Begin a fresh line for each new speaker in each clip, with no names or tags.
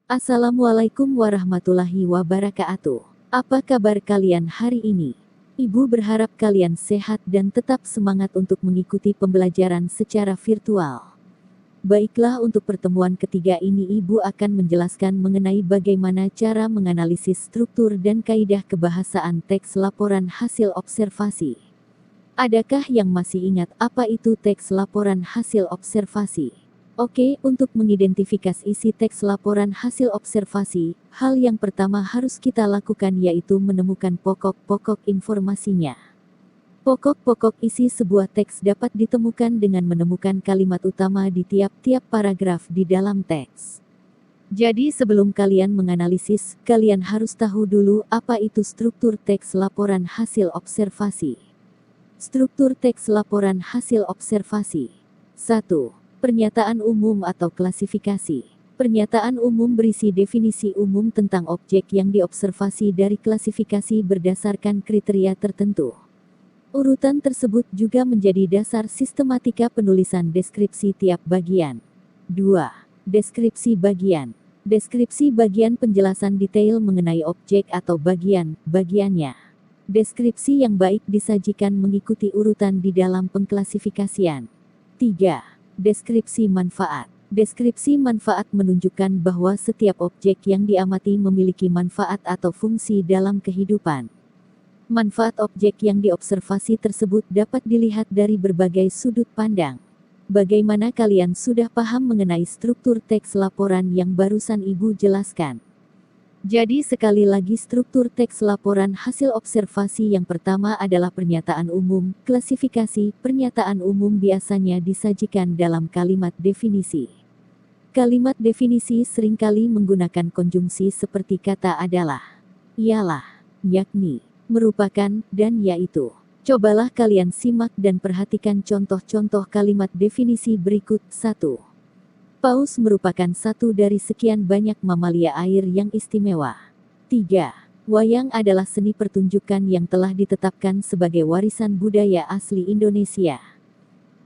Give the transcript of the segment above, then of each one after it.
Assalamualaikum warahmatullahi wabarakatuh. Apa kabar kalian hari ini? Ibu berharap kalian sehat dan tetap semangat untuk mengikuti pembelajaran secara virtual. Baiklah, untuk pertemuan ketiga ini Ibu akan menjelaskan mengenai bagaimana cara menganalisis struktur dan kaidah kebahasaan teks laporan hasil observasi. Adakah yang masih ingat apa itu teks laporan hasil observasi? Oke, untuk mengidentifikasi isi teks laporan hasil observasi, hal yang pertama harus kita lakukan yaitu menemukan pokok-pokok informasinya. Pokok-pokok isi sebuah teks dapat ditemukan dengan menemukan kalimat utama di tiap-tiap paragraf di dalam teks. Jadi sebelum kalian menganalisis, kalian harus tahu dulu apa itu struktur teks laporan hasil observasi. Struktur teks laporan hasil observasi. 1. Pernyataan umum atau klasifikasi. Pernyataan umum berisi definisi umum tentang objek yang diobservasi dari klasifikasi berdasarkan kriteria tertentu. Urutan tersebut juga menjadi dasar sistematika penulisan deskripsi tiap bagian. 2. Deskripsi bagian. Deskripsi bagian penjelasan detail mengenai objek atau bagiannya. Deskripsi yang baik disajikan mengikuti urutan di dalam pengklasifikasian. 3. Deskripsi manfaat. Deskripsi manfaat menunjukkan bahwa setiap objek yang diamati memiliki manfaat atau fungsi dalam kehidupan. Manfaat objek yang diobservasi tersebut dapat dilihat dari berbagai sudut pandang. Bagaimana kalian sudah paham mengenai struktur teks laporan yang barusan Ibu jelaskan? Jadi sekali lagi, struktur teks laporan hasil observasi yang pertama adalah pernyataan umum. Klasifikasi pernyataan umum biasanya disajikan dalam kalimat definisi. Kalimat definisi seringkali menggunakan konjungsi seperti kata adalah, ialah, yakni, merupakan, dan yaitu. Cobalah kalian simak dan perhatikan contoh-contoh kalimat definisi berikut. 1. Paus merupakan satu dari sekian banyak mamalia air yang istimewa. 3. Wayang adalah seni pertunjukan yang telah ditetapkan sebagai warisan budaya asli Indonesia.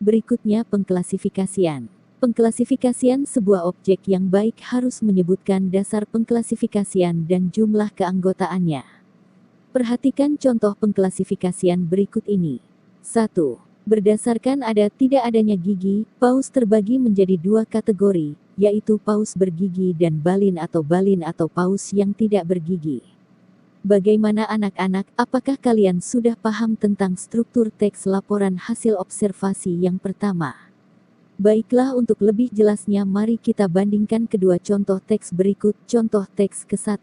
Berikutnya pengklasifikasian. Pengklasifikasian sebuah objek yang baik harus menyebutkan dasar pengklasifikasian dan jumlah keanggotaannya. Perhatikan contoh pengklasifikasian berikut ini. 1. Berdasarkan ada tidak adanya gigi, paus terbagi menjadi dua kategori, yaitu paus bergigi dan balin atau paus yang tidak bergigi. Bagaimana anak-anak, apakah kalian sudah paham tentang struktur teks laporan hasil observasi yang pertama? Baiklah, untuk lebih jelasnya mari kita bandingkan kedua contoh teks berikut. Contoh teks ke-1.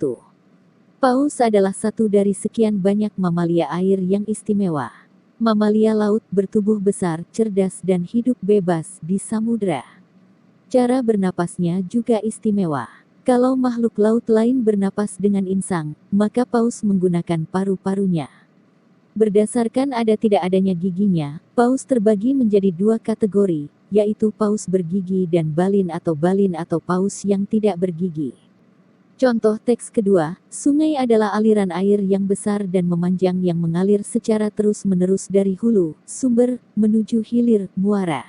Paus adalah satu dari sekian banyak mamalia air yang istimewa. Mamalia laut bertubuh besar, cerdas dan hidup bebas di samudra. Cara bernapasnya juga istimewa. Kalau makhluk laut lain bernapas dengan insang, maka paus menggunakan paru-parunya. Berdasarkan ada tidak adanya giginya, paus terbagi menjadi dua kategori, yaitu paus bergigi dan balin atau paus yang tidak bergigi. Contoh teks kedua, sungai adalah aliran air yang besar dan memanjang yang mengalir secara terus-menerus dari hulu, sumber, menuju hilir, muara.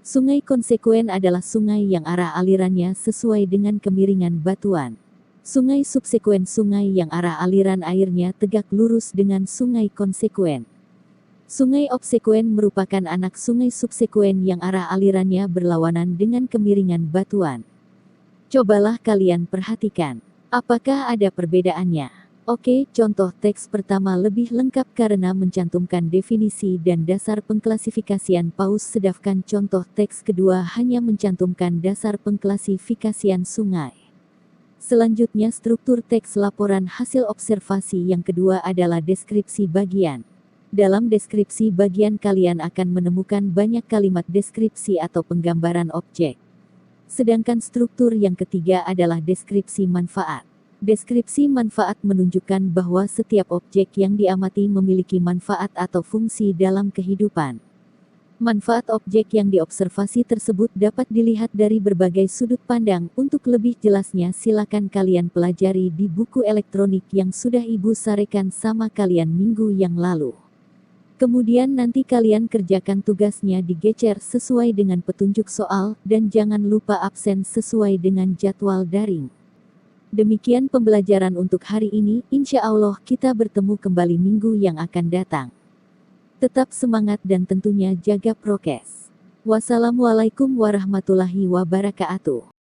Sungai konsekuen adalah sungai yang arah alirannya sesuai dengan kemiringan batuan. Sungai subsekuen sungai yang arah aliran airnya tegak lurus dengan sungai konsekuen. Sungai obsekuen merupakan anak sungai subsekuen yang arah alirannya berlawanan dengan kemiringan batuan. Cobalah kalian perhatikan, apakah ada perbedaannya? Oke, contoh teks pertama lebih lengkap karena mencantumkan definisi dan dasar pengklasifikasian paus, sedangkan contoh teks kedua hanya mencantumkan dasar pengklasifikasian sungai. Selanjutnya, struktur teks laporan hasil observasi yang kedua adalah deskripsi bagian. Dalam deskripsi bagian kalian akan menemukan banyak kalimat deskripsi atau penggambaran objek. Sedangkan struktur yang ketiga adalah deskripsi manfaat. Deskripsi manfaat menunjukkan bahwa setiap objek yang diamati memiliki manfaat atau fungsi dalam kehidupan. Manfaat objek yang diobservasi tersebut dapat dilihat dari berbagai sudut pandang. Untuk lebih jelasnya silakan kalian pelajari di buku elektronik yang sudah Ibu sarekan sama kalian minggu yang lalu. Kemudian nanti kalian kerjakan tugasnya digecer sesuai dengan petunjuk soal, dan jangan lupa absen sesuai dengan jadwal daring. Demikian pembelajaran untuk hari ini, insya Allah kita bertemu kembali minggu yang akan datang. Tetap semangat dan tentunya jaga prokes. Wassalamualaikum warahmatullahi wabarakatuh.